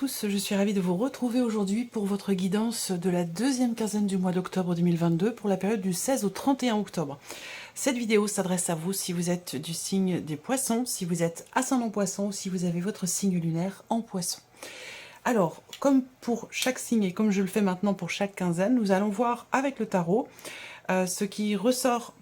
tous, je suis ravie de vous retrouver aujourd'hui pour votre guidance de la deuxième quinzaine du mois d'octobre 2022 pour la période du 16 au 31 octobre. Cette vidéo s'adresse à vous si vous êtes du signe des poissons, si vous êtes ascendant poisson ou si vous avez votre signe lunaire en poisson. Alors, comme pour chaque signe et comme je le fais maintenant pour chaque quinzaine, nous allons voir avec le tarot ce qui ressort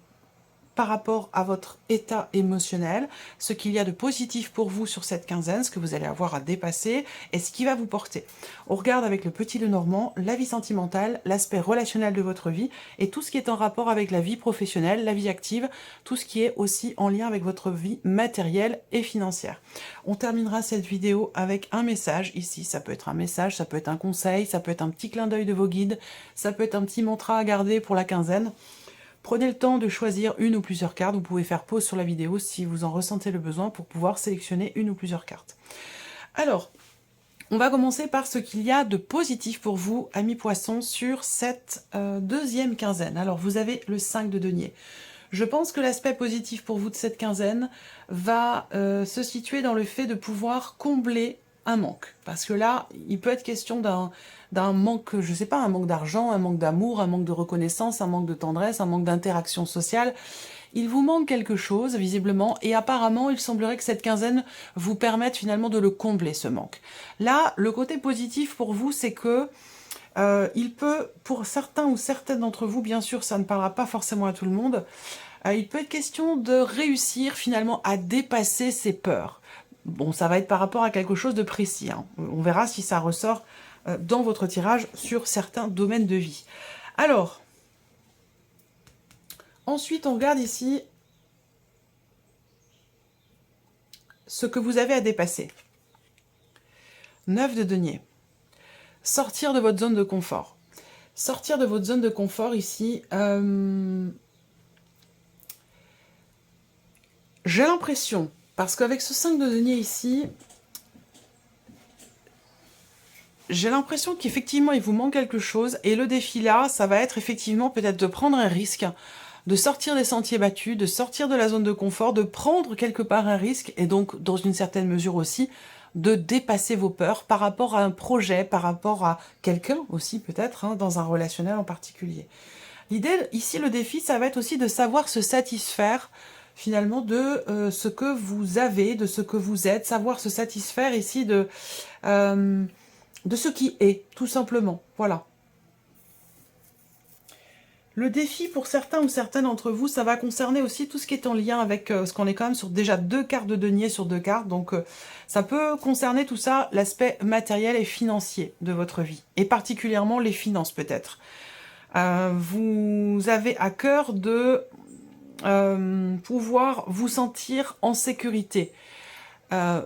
par rapport à votre état émotionnel, ce qu'il y a de positif pour vous sur cette quinzaine, ce que vous allez avoir à dépasser et ce qui va vous porter. On regarde avec le petit Lenormand la vie sentimentale, l'aspect relationnel de votre vie et tout ce qui est en rapport avec la vie professionnelle, la vie active, tout ce qui est aussi en lien avec votre vie matérielle et financière. On terminera cette vidéo avec un message ici, ça peut être un message, ça peut être un conseil, ça peut être un petit clin d'œil de vos guides, ça peut être un petit mantra à garder pour la quinzaine. Prenez le temps de choisir une ou plusieurs cartes. Vous pouvez faire pause sur la vidéo si vous en ressentez le besoin pour pouvoir sélectionner une ou plusieurs cartes. Alors, on va commencer par ce qu'il y a de positif pour vous, amis poissons, sur cette deuxième quinzaine. Alors, vous avez le 5 de denier. Je pense que l'aspect positif pour vous de cette quinzaine va se situer dans le fait de pouvoir combler un manque. Parce que là, il peut être question d'un manque, je sais pas, un manque d'argent, un manque d'amour, un manque de reconnaissance, un manque de tendresse, un manque d'interaction sociale. Il vous manque quelque chose, visiblement, et apparemment, il semblerait que cette quinzaine vous permette finalement de le combler, ce manque. Là, le côté positif pour vous, c'est que il peut, pour certains ou certaines d'entre vous, bien sûr, ça ne parlera pas forcément à tout le monde, il peut être question de réussir finalement à dépasser ses peurs. Bon, ça va être par rapport à quelque chose de précis, hein. On verra si ça ressort dans votre tirage sur certains domaines de vie. Alors, ensuite, on regarde ici ce que vous avez à dépasser. 9 de denier. Sortir de votre zone de confort. Sortir de votre zone de confort ici, j'ai l'impression, parce qu'avec ce 5 de denier ici, j'ai l'impression qu'effectivement il vous manque quelque chose, et le défi là, ça va être effectivement peut-être de prendre un risque, de sortir des sentiers battus, de sortir de la zone de confort, de prendre quelque part un risque, et donc dans une certaine mesure aussi, de dépasser vos peurs par rapport à un projet, par rapport à quelqu'un aussi peut-être, hein, dans un relationnel en particulier. L'idée, ici, le défi, ça va être aussi de savoir se satisfaire finalement de ce que vous avez, de ce que vous êtes, savoir se satisfaire ici de ce qui est, tout simplement. Voilà. Le défi pour certains ou certaines d'entre vous, ça va concerner aussi tout ce qui est en lien avec ce qu'on est quand même sur déjà 2 cartes de denier sur 2 cartes. Donc ça peut concerner tout ça, l'aspect matériel et financier de votre vie. Et particulièrement les finances peut-être. Vous avez à cœur de pouvoir vous sentir en sécurité.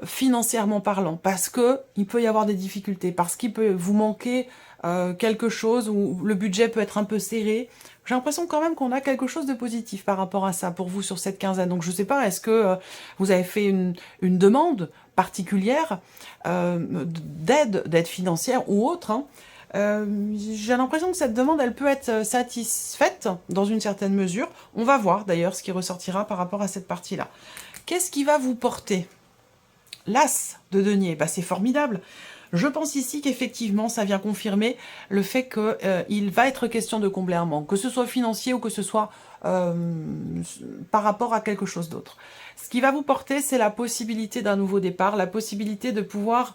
Financièrement parlant, parce que il peut y avoir des difficultés, parce qu'il peut vous manquer quelque chose, ou le budget peut être un peu serré. J'ai l'impression quand même qu'on a quelque chose de positif par rapport à ça pour vous sur cette quinzaine. Donc je sais pas, est-ce que vous avez fait une demande particulière d'aide financière ou autre, hein. J'ai l'impression que cette demande, elle peut être satisfaite dans une certaine mesure. On va voir d'ailleurs ce qui ressortira par rapport à cette partie-là. Qu'est-ce qui va vous porter ? L'As de denier, bah c'est formidable. Je pense ici qu'effectivement, ça vient confirmer le fait qu'il va être question de combler un manque, que ce soit financier ou que ce soit par rapport à quelque chose d'autre. Ce qui va vous porter, c'est la possibilité d'un nouveau départ, la possibilité de pouvoir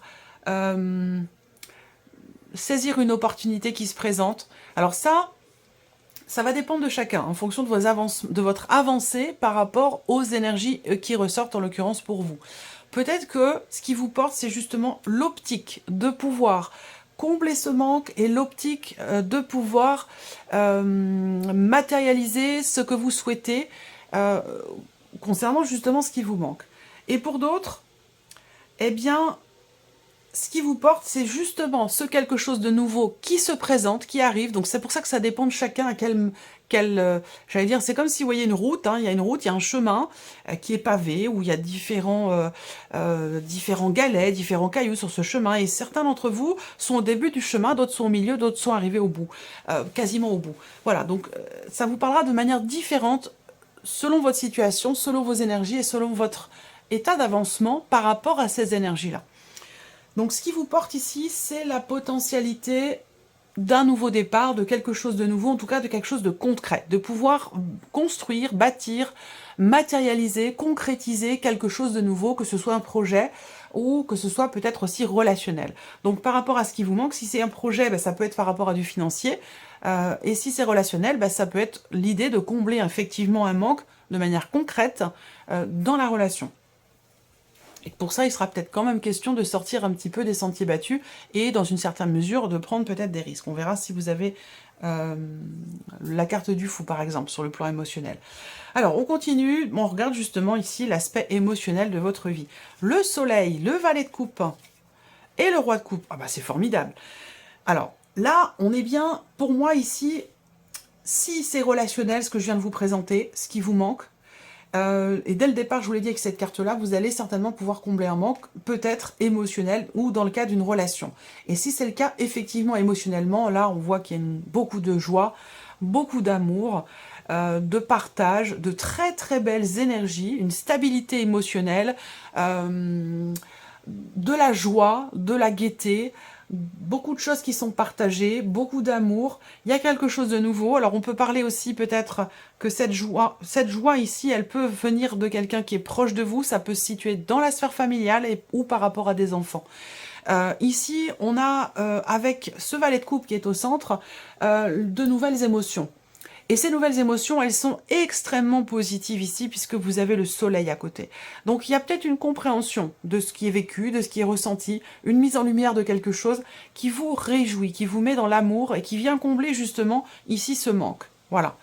saisir une opportunité qui se présente. Alors ça va dépendre de chacun, en fonction de votre avancée par rapport aux énergies qui ressortent, en l'occurrence pour vous. Peut-être que ce qui vous porte, c'est justement l'optique de pouvoir combler ce manque et l'optique de pouvoir matérialiser ce que vous souhaitez concernant justement ce qui vous manque. Et pour d'autres, eh bien, ce qui vous porte, c'est justement ce quelque chose de nouveau qui se présente, qui arrive. Donc c'est pour ça que ça dépend de chacun à j'allais dire, c'est comme si vous voyez une route, hein, il y a une route, il y a un chemin qui est pavé, où il y a différents galets, différents cailloux sur ce chemin, et certains d'entre vous sont au début du chemin, d'autres sont au milieu, d'autres sont arrivés au bout, quasiment au bout. Voilà, donc ça vous parlera de manière différente selon votre situation, selon vos énergies et selon votre état d'avancement par rapport à ces énergies-là. Donc, ce qui vous porte ici, c'est la potentialité d'un nouveau départ, de quelque chose de nouveau, en tout cas de quelque chose de concret, de pouvoir construire, bâtir, matérialiser, concrétiser quelque chose de nouveau, que ce soit un projet ou que ce soit peut-être aussi relationnel. Donc par rapport à ce qui vous manque, si c'est un projet, ben, ça peut être par rapport à du financier, et si c'est relationnel, ben, ça peut être l'idée de combler effectivement un manque de manière concrète dans la relation. Et pour ça, il sera peut-être quand même question de sortir un petit peu des sentiers battus et, dans une certaine mesure, de prendre peut-être des risques. On verra si vous avez la carte du fou, par exemple, sur le plan émotionnel. Alors, on continue. On regarde justement ici l'aspect émotionnel de votre vie. Le soleil, le valet de coupe et le roi de coupe. Ah bah, c'est formidable. Alors, là, on est bien, pour moi, ici, si c'est relationnel, ce que je viens de vous présenter, ce qui vous manque, et dès le départ, je vous l'ai dit avec cette carte-là, vous allez certainement pouvoir combler un manque, peut-être émotionnel ou dans le cas d'une relation. Et si c'est le cas, effectivement, émotionnellement, là, on voit qu'il y a beaucoup de joie, beaucoup d'amour, de partage, de très très belles énergies, une stabilité émotionnelle, de la joie, de la gaieté, beaucoup de choses qui sont partagées, beaucoup d'amour. Il y a quelque chose de nouveau. Alors on peut parler aussi peut-être que cette joie ici, elle peut venir de quelqu'un qui est proche de vous. Ça peut se situer dans la sphère familiale ou par rapport à des enfants. Ici, on a, avec ce valet de coupe qui est au centre, de nouvelles émotions. Et ces nouvelles émotions, elles sont extrêmement positives ici, puisque vous avez le soleil à côté. Donc il y a peut-être une compréhension de ce qui est vécu, de ce qui est ressenti, une mise en lumière de quelque chose qui vous réjouit, qui vous met dans l'amour et qui vient combler justement ici ce manque. Voilà.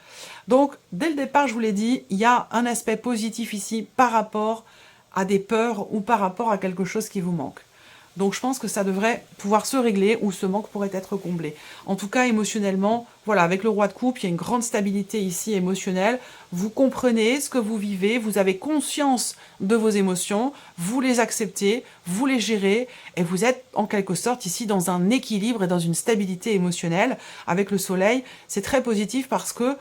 Donc dès le départ, je vous l'ai dit, il y a un aspect positif ici par rapport à des peurs ou par rapport à quelque chose qui vous manque. Donc je pense que ça devrait pouvoir se régler ou ce manque pourrait être comblé. En tout cas, émotionnellement, voilà, avec le roi de coupe, il y a une grande stabilité ici émotionnelle. Vous comprenez ce que vous vivez, vous avez conscience de vos émotions, vous les acceptez, vous les gérez et vous êtes en quelque sorte ici dans un équilibre et dans une stabilité émotionnelle. Avec le soleil, c'est très positif parce que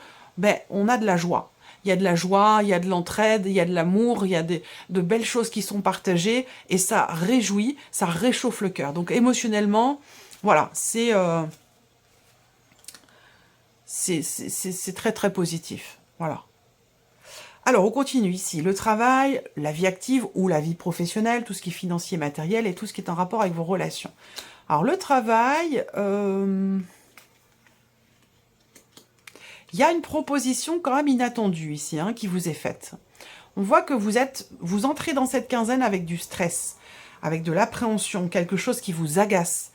on a de la joie. Il y a de la joie, il y a de l'entraide, il y a de l'amour, il y a de belles choses qui sont partagées et ça réjouit, ça réchauffe le cœur. Donc émotionnellement, voilà, c'est très très positif. Voilà. Alors on continue ici, le travail, la vie active ou la vie professionnelle, tout ce qui est financier, matériel et tout ce qui est en rapport avec vos relations. Alors le travail... il y a une proposition quand même inattendue ici, qui vous est faite. On voit que vous entrez dans cette quinzaine avec du stress, avec de l'appréhension, quelque chose qui vous agace,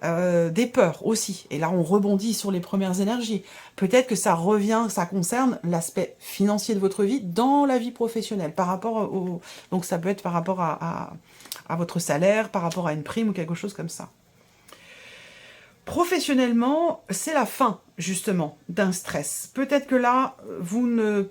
des peurs aussi. Et là, on rebondit sur les premières énergies. Peut-être que ça concerne l'aspect financier de votre vie dans la vie professionnelle, par rapport donc ça peut être par rapport à votre salaire, par rapport à une prime ou quelque chose comme ça. Professionnellement, c'est la fin, justement, d'un stress. Peut-être que là,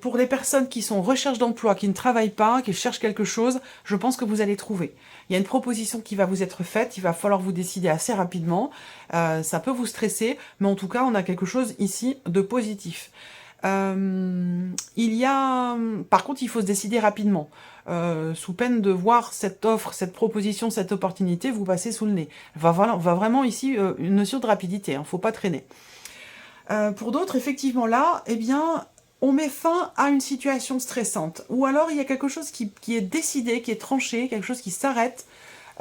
pour les personnes qui sont en recherche d'emploi, qui ne travaillent pas, qui cherchent quelque chose, je pense que vous allez trouver. Il y a une proposition qui va vous être faite, il va falloir vous décider assez rapidement. Ça peut vous stresser, mais en tout cas, on a quelque chose ici de positif. Par contre, il faut se décider rapidement. Sous peine de voir cette offre, cette proposition, cette opportunité vous passer sous le nez. On va vraiment ici une notion de rapidité, faut pas traîner. Pour d'autres, effectivement là, on met fin à une situation stressante. Ou alors il y a quelque chose qui est décidé, qui est tranché, quelque chose qui s'arrête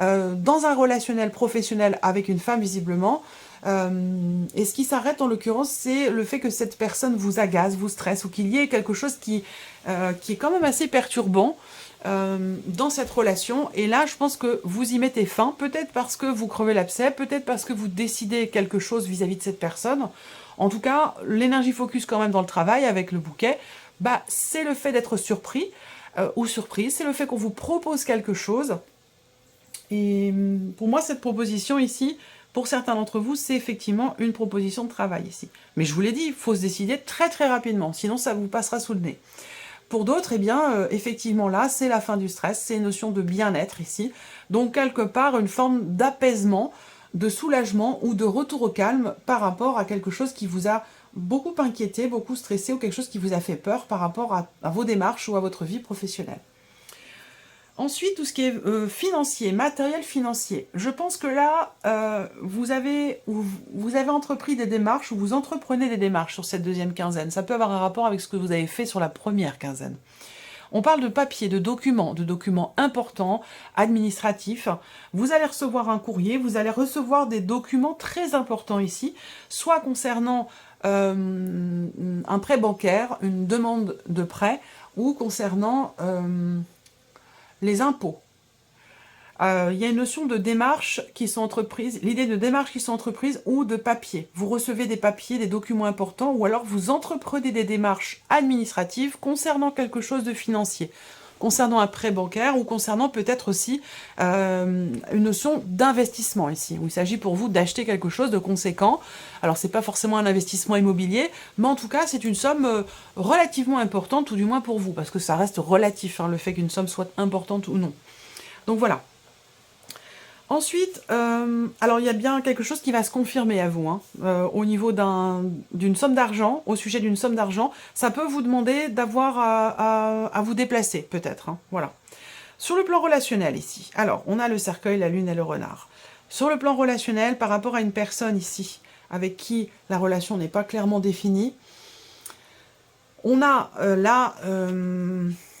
dans un relationnel professionnel avec une femme visiblement. Et ce qui s'arrête en l'occurrence, c'est le fait que cette personne vous agace, vous stresse, ou qu'il y ait quelque chose qui est quand même assez perturbant dans cette relation. Et là, je pense que vous y mettez fin, peut-être parce que vous crevez l'abcès, peut-être parce que vous décidez quelque chose vis-à-vis de cette personne. En tout cas, l'énergie focus quand même dans le travail avec le bouquet, c'est le fait d'être surpris ou surprise, c'est le fait qu'on vous propose quelque chose. Et pour moi, cette proposition ici, pour certains d'entre vous, c'est effectivement une proposition de travail ici. Mais je vous l'ai dit, il faut se décider très très rapidement, sinon ça vous passera sous le nez. Pour d'autres, effectivement là, c'est la fin du stress, c'est une notion de bien-être ici. Donc quelque part, une forme d'apaisement, de soulagement ou de retour au calme par rapport à quelque chose qui vous a beaucoup inquiété, beaucoup stressé ou quelque chose qui vous a fait peur par rapport à vos démarches ou à votre vie professionnelle. Ensuite, tout ce qui est financier, matériel financier. Je pense que là, vous avez entrepris des démarches, ou vous entreprenez des démarches sur cette deuxième quinzaine. Ça peut avoir un rapport avec ce que vous avez fait sur la première quinzaine. On parle de papier, de documents importants, administratifs. Vous allez recevoir un courrier, vous allez recevoir des documents très importants ici, soit concernant un prêt bancaire, une demande de prêt, ou concernant les impôts. Il y a une notion de démarches qui sont entreprises, l'idée de démarches qui sont entreprises ou de papier. Vous recevez des papiers, des documents importants, ou alors vous entreprenez des démarches administratives concernant quelque chose de financier, concernant un prêt bancaire ou concernant peut-être aussi une notion d'investissement ici, où il s'agit pour vous d'acheter quelque chose de conséquent. Alors c'est pas forcément un investissement immobilier, mais en tout cas c'est une somme relativement importante, tout du moins pour vous, parce que ça reste relatif, hein, le fait qu'une somme soit importante ou non. Donc voilà. Ensuite, alors il y a bien quelque chose qui va se confirmer à vous, hein, au niveau d'une somme d'argent, au sujet d'une somme d'argent, ça peut vous demander d'avoir à vous déplacer, peut-être, hein, voilà. Sur le plan relationnel, ici, alors, on a le cercueil, la lune et le renard. Sur le plan relationnel, par rapport à une personne ici, avec qui la relation n'est pas clairement définie, on a là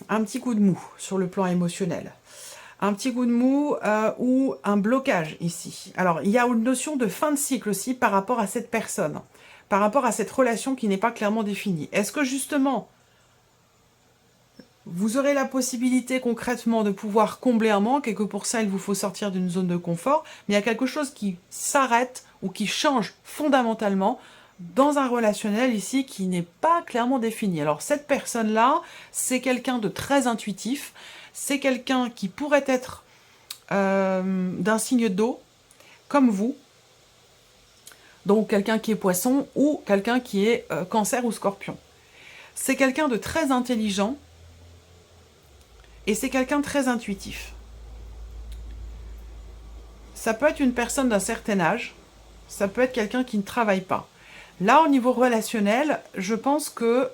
un petit coup de mou sur le plan émotionnel. Un petit coup de mou ou un blocage ici. Alors, il y a une notion de fin de cycle aussi par rapport à cette personne, par rapport à cette relation qui n'est pas clairement définie. Est-ce que justement, vous aurez la possibilité concrètement de pouvoir combler un manque et que pour ça, il vous faut sortir d'une zone de confort, mais il y a quelque chose qui s'arrête ou qui change fondamentalement dans un relationnel ici qui n'est pas clairement défini. Alors, cette personne-là, c'est quelqu'un de très intuitif. C'est quelqu'un qui pourrait être d'un signe d'eau, comme vous. Donc quelqu'un qui est poisson ou quelqu'un qui est cancer ou scorpion. C'est quelqu'un de très intelligent et c'est quelqu'un de très intuitif. Ça peut être une personne d'un certain âge, ça peut être quelqu'un qui ne travaille pas. Là, au niveau relationnel, je pense que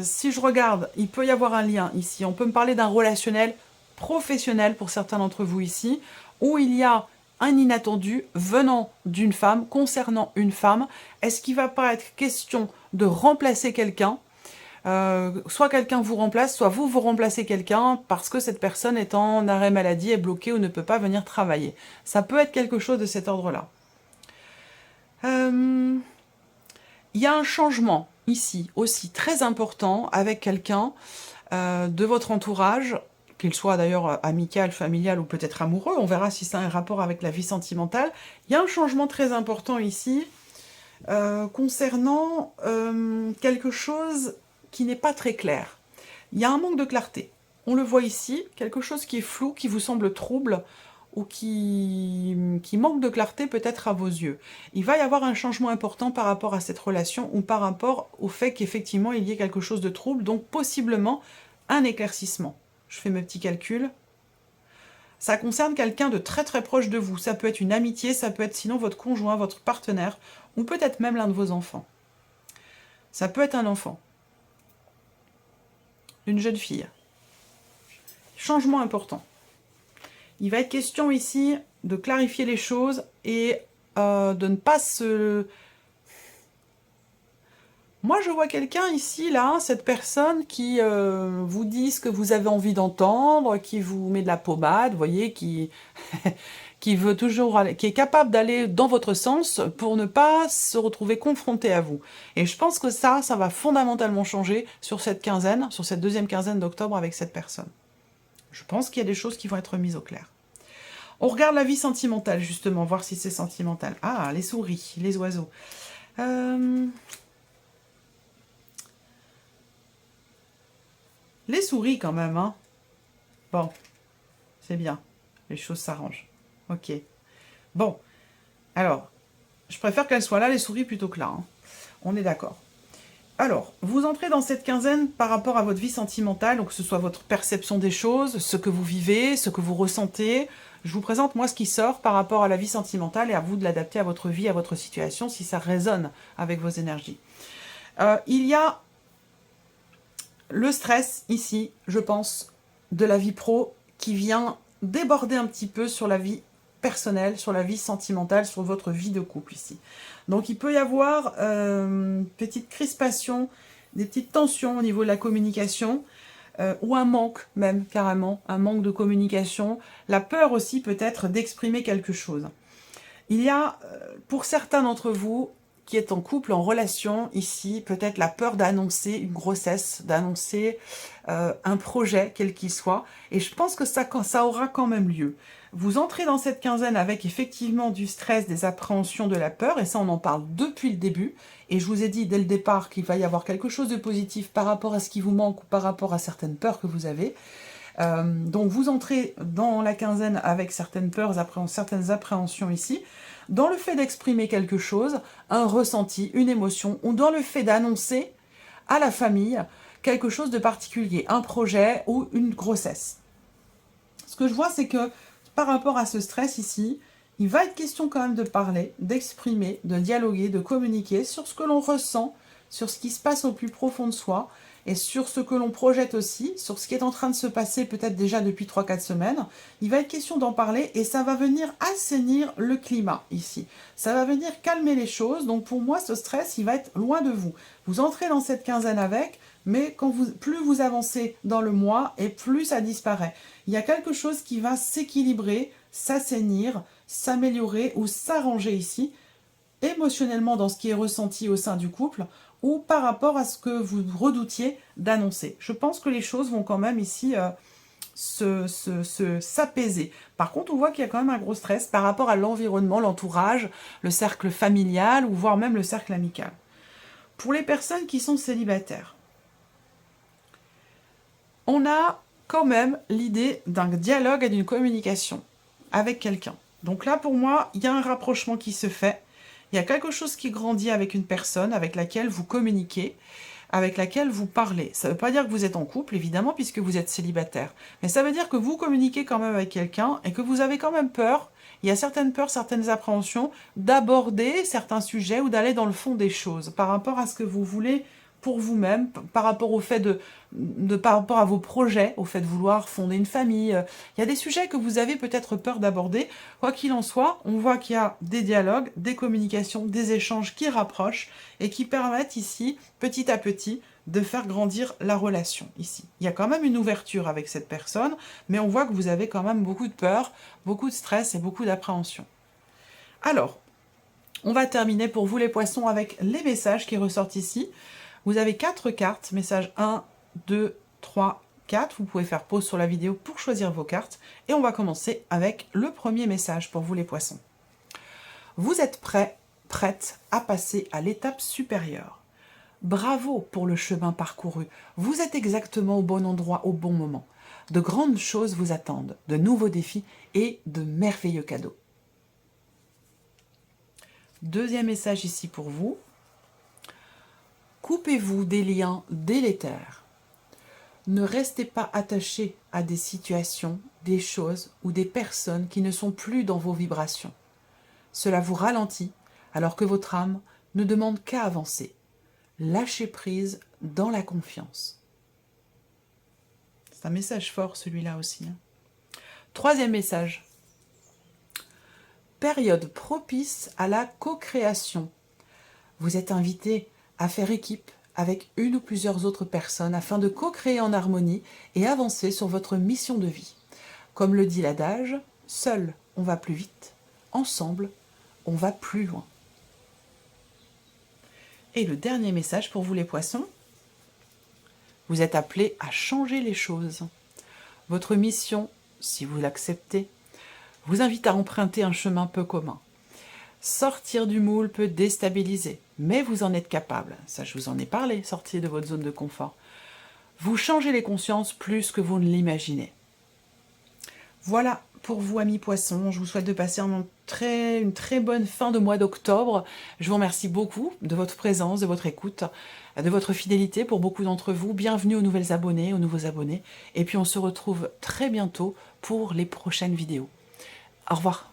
si je regarde, il peut y avoir un lien ici. On peut me parler d'un relationnel professionnel pour certains d'entre vous ici, où il y a un inattendu venant d'une femme, concernant une femme. Est-ce qu'il ne va pas être question de remplacer quelqu'un ? Soit quelqu'un vous remplace, soit vous remplacez quelqu'un parce que cette personne est en arrêt maladie, est bloquée ou ne peut pas venir travailler. Ça peut être quelque chose de cet ordre-là. Il y a un changement ici aussi très important avec quelqu'un de votre entourage, qu'il soit d'ailleurs amical, familial ou peut-être amoureux, on verra si ça a un rapport avec la vie sentimentale. Il y a un changement très important ici concernant quelque chose qui n'est pas très clair. Il y a un manque de clarté. On le voit ici, quelque chose qui est flou, qui vous semble trouble, ou qui manque de clarté peut-être à vos yeux. Il va y avoir un changement important par rapport à cette relation ou par rapport au fait qu'effectivement il y ait quelque chose de trouble, donc possiblement un éclaircissement. Je fais mes petits calculs. Ça concerne quelqu'un de très très proche de vous. Ça peut être une amitié, ça peut être sinon votre conjoint, votre partenaire, ou peut-être même l'un de vos enfants. Ça peut être un enfant. Une jeune fille. Changement important. Il va être question ici de clarifier les choses et de ne pas se... Moi, je vois quelqu'un ici, là, cette personne qui vous dit ce que vous avez envie d'entendre, qui vous met de la pommade, vous voyez, qui veut toujours aller, qui est capable d'aller dans votre sens pour ne pas se retrouver confronté à vous. Et je pense que ça va fondamentalement changer sur cette quinzaine, sur cette deuxième quinzaine d'octobre avec cette personne. Je pense qu'il y a des choses qui vont être mises au clair. On regarde la vie sentimentale, justement, voir si c'est sentimental. Ah, les souris, les oiseaux. Les souris, quand même, hein. Bon, c'est bien. Les choses s'arrangent. Ok. Bon, alors, je préfère qu'elles soient là, les souris, plutôt que là. Hein. On est d'accord. Alors, vous entrez dans cette quinzaine par rapport à votre vie sentimentale, donc que ce soit votre perception des choses, ce que vous vivez, ce que vous ressentez. Je vous présente, moi, ce qui sort par rapport à la vie sentimentale et à vous de l'adapter à votre vie, à votre situation, si ça résonne avec vos énergies. Il y a le stress, ici, je pense, de la vie pro qui vient déborder un petit peu sur la vie personnelle, sur la vie sentimentale, sur votre vie de couple ici. Donc il peut y avoir une petite crispation, des petites tensions au niveau de la communication, ou un manque même, carrément, un manque de communication, la peur aussi peut-être d'exprimer quelque chose. Il y a, pour certains d'entre vous, qui est en couple, en relation, ici, peut-être la peur d'annoncer une grossesse, d'annoncer un projet, quel qu'il soit, et je pense que ça aura quand même lieu. Vous entrez dans cette quinzaine avec effectivement du stress, des appréhensions, de la peur, et ça on en parle depuis le début, et je vous ai dit dès le départ qu'il va y avoir quelque chose de positif par rapport à ce qui vous manque ou par rapport à certaines peurs que vous avez. Donc vous entrez dans la quinzaine avec certaines peurs, certaines appréhensions ici, dans le fait d'exprimer quelque chose, un ressenti, une émotion, ou dans le fait d'annoncer à la famille quelque chose de particulier, un projet ou une grossesse. Ce que je vois, c'est que par rapport à ce stress ici, il va être question quand même de parler, d'exprimer, de dialoguer, de communiquer sur ce que l'on ressent, sur ce qui se passe au plus profond de soi, et sur ce que l'on projette aussi, sur ce qui est en train de se passer peut-être déjà depuis 3-4 semaines. Il va être question d'en parler et ça va venir assainir le climat ici. Ça va venir calmer les choses, donc pour moi ce stress il va être loin de vous. Vous entrez dans cette quinzaine avec, mais plus vous avancez dans le mois et plus ça disparaît. Il y a quelque chose qui va s'équilibrer, s'assainir, s'améliorer ou s'arranger ici, émotionnellement dans ce qui est ressenti au sein du couple, ou par rapport à ce que vous redoutiez d'annoncer. Je pense que les choses vont quand même ici s'apaiser. Par contre, on voit qu'il y a quand même un gros stress par rapport à l'environnement, l'entourage, le cercle familial, ou voire même le cercle amical. Pour les personnes qui sont célibataires, on a quand même l'idée d'un dialogue et d'une communication avec quelqu'un. Donc là, pour moi, il y a un rapprochement qui se fait. Il y a quelque chose qui grandit avec une personne avec laquelle vous communiquez, avec laquelle vous parlez. Ça ne veut pas dire que vous êtes en couple, évidemment, puisque vous êtes célibataire. Mais ça veut dire que vous communiquez quand même avec quelqu'un et que vous avez quand même peur, il y a certaines peurs, certaines appréhensions, d'aborder certains sujets ou d'aller dans le fond des choses par rapport à ce que vous voulez pour vous-même, par rapport au fait par rapport à vos projets, au fait de vouloir fonder une famille. Il y a des sujets que vous avez peut-être peur d'aborder. Quoi qu'il en soit, on voit qu'il y a des dialogues, des communications, des échanges qui rapprochent et qui permettent ici, petit à petit, de faire grandir la relation ici. Il y a quand même une ouverture avec cette personne, mais on voit que vous avez quand même beaucoup de peur, beaucoup de stress et beaucoup d'appréhension. Alors, on va terminer pour vous les poissons avec les messages qui ressortent ici. Vous avez 4 cartes, message 1, 2, 3, 4. Vous pouvez faire pause sur la vidéo pour choisir vos cartes. Et on va commencer avec le premier message pour vous les poissons. Vous êtes prêts, prête à passer à l'étape supérieure. Bravo pour le chemin parcouru. Vous êtes exactement au bon endroit au bon moment. De grandes choses vous attendent, de nouveaux défis et de merveilleux cadeaux. Deuxième message ici pour vous. Coupez-vous des liens délétères. Ne restez pas attaché à des situations, des choses ou des personnes qui ne sont plus dans vos vibrations. Cela vous ralentit alors que votre âme ne demande qu'à avancer. Lâchez prise dans la confiance. C'est un message fort celui-là aussi. Troisième message. Période propice à la co-création. Vous êtes invité à faire équipe avec une ou plusieurs autres personnes afin de co-créer en harmonie et avancer sur votre mission de vie. Comme le dit l'adage, seul on va plus vite, ensemble on va plus loin. Et le dernier message pour vous les poissons, vous êtes appelés à changer les choses. Votre mission, si vous l'acceptez, vous invite à emprunter un chemin peu commun. Sortir du moule peut déstabiliser, mais vous en êtes capable. Ça, je vous en ai parlé, sortir de votre zone de confort. Vous changez les consciences plus que vous ne l'imaginez. Voilà pour vous, amis poissons. Je vous souhaite de passer une très bonne fin de mois d'octobre. Je vous remercie beaucoup de votre présence, de votre écoute, de votre fidélité pour beaucoup d'entre vous. Bienvenue aux nouvelles abonnés, aux nouveaux abonnés. Et puis, on se retrouve très bientôt pour les prochaines vidéos. Au revoir.